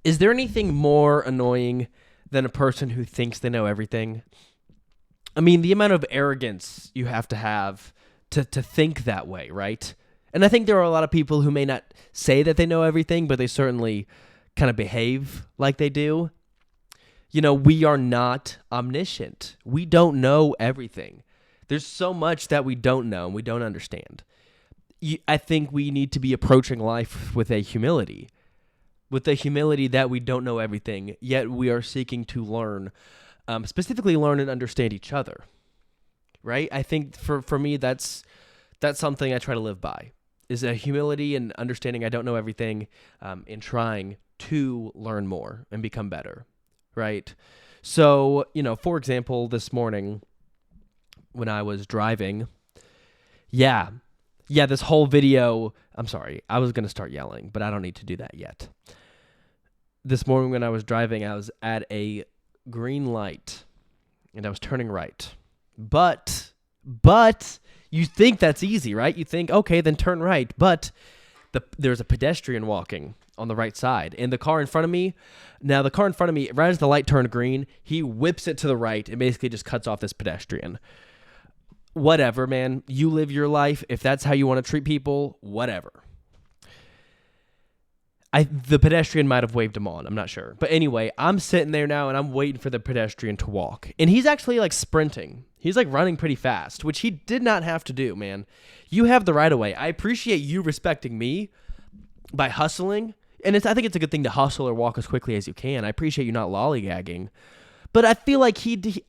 Is there anything more annoying than a person who thinks they know everything? I mean, the amount of arrogance you have to think that way, right? And I think there are a lot of people who may not say that they know everything, but they certainly kind of behave like they do. You know, we are not omniscient. We don't know everything. There's so much that we don't know and we don't understand. I think we need to be approaching life with a humility that we don't know everything, yet we are seeking to learn, specifically learn and understand each other, right? I think for me, that's something I try to live by, is a humility and understanding I don't know everything, and trying to learn more and become better, right? So, for example, this morning when I was driving, this whole video, I'm sorry, I was going to start yelling, but I don't need to do that yet. This morning when I was driving, I was at a green light and I was turning right. But you think that's easy, right? You think, okay, then turn right. But there's a pedestrian walking on the right side. And the car in front of me, right as the light turned green, he whips it to the right and basically just cuts off this pedestrian. Whatever, man. You live your life. If that's how you want to treat people, whatever. The pedestrian might have waved him on. I'm not sure. But anyway, I'm sitting there now and I'm waiting for the pedestrian to walk. And he's actually like sprinting. He's like running pretty fast, which he did not have to do, man. You have the right of way. I appreciate you respecting me by hustling. And I think it's a good thing to hustle or walk as quickly as you can. I appreciate you not lollygagging. But I feel like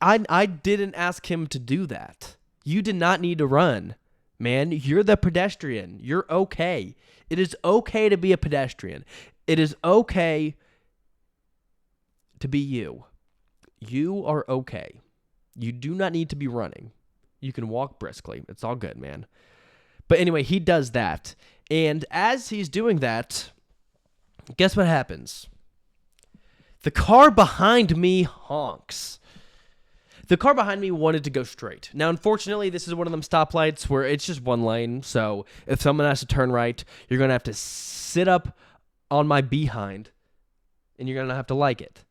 I didn't ask him to do that. You did not need to run, man. You're the pedestrian. You're okay. It is okay to be a pedestrian. It is okay to be you. You are okay. You do not need to be running. You can walk briskly. It's all good, man. But anyway, he does that. And as he's doing that, guess what happens? The car behind me honks. The car behind me wanted to go straight. Now, unfortunately, this is one of them stoplights where it's just one lane. So if someone has to turn right, you're going to have to sit up on my behind, and you're going to have to like it.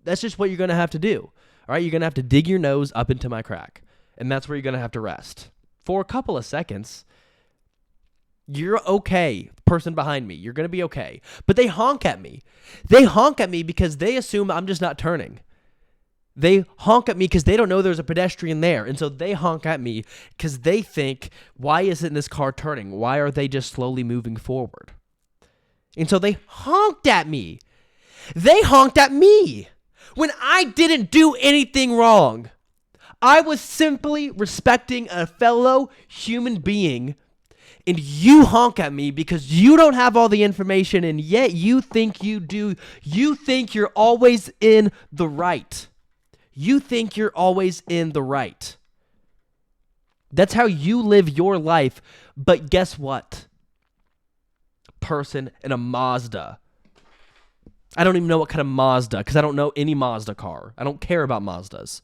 That's just what you're going to have to do. All right, you're going to have to dig your nose up into my crack, and that's where you're going to have to rest. For a couple of seconds, you're okay, person behind me. You're going to be okay. But they honk at me. They honk at me because they assume I'm just not turning. They honk at me because they don't know there's a pedestrian there. And so they honk at me because they think, why isn't this car turning? Why are they just slowly moving forward? And so they honked at me. They honked at me when I didn't do anything wrong. I was simply respecting a fellow human being, and you honk at me because you don't have all the information, and yet you think you do. You think you're always in the right. You think you're always in the right. That's how you live your life. But guess what? A person in a Mazda. I don't even know what kind of Mazda, because I don't know any Mazda car. I don't care about Mazdas.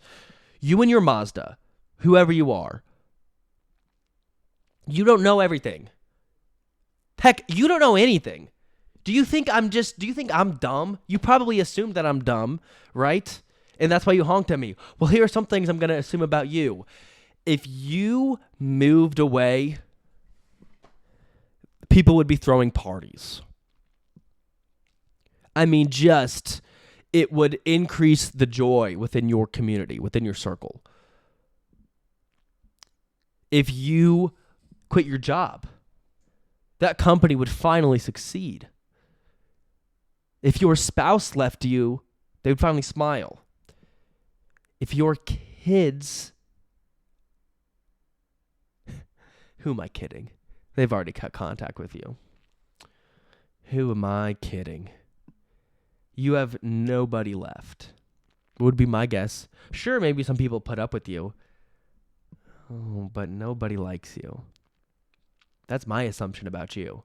You and your Mazda, whoever you are, you don't know everything. Heck, you don't know anything. Do you think I'm dumb? You probably assume that I'm dumb, right? And that's why you honked at me. Well, here are some things I'm going to assume about you. If you moved away, people would be throwing parties. I mean, it would increase the joy within your community, within your circle. If you quit your job, that company would finally succeed. If your spouse left you, they would finally smile. If your kids, who am I kidding? They've already cut contact with you. Who am I kidding? You have nobody left, would be my guess. Sure, maybe some people put up with you. Oh, but nobody likes you. That's my assumption about you.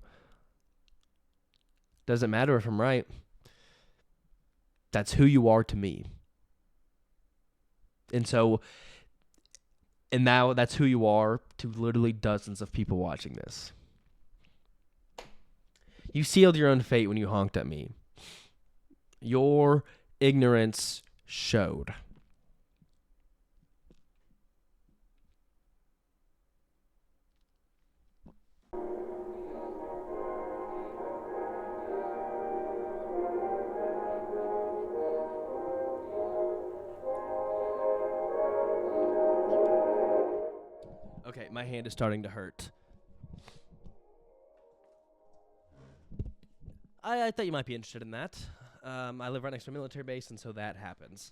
Doesn't matter if I'm right. That's who you are to me. And now that's who you are to literally dozens of people watching this. You sealed your own fate when you honked at me. Your ignorance showed. Okay, my hand is starting to hurt. I thought you might be interested in that. I live right next to a military base, and so that happens.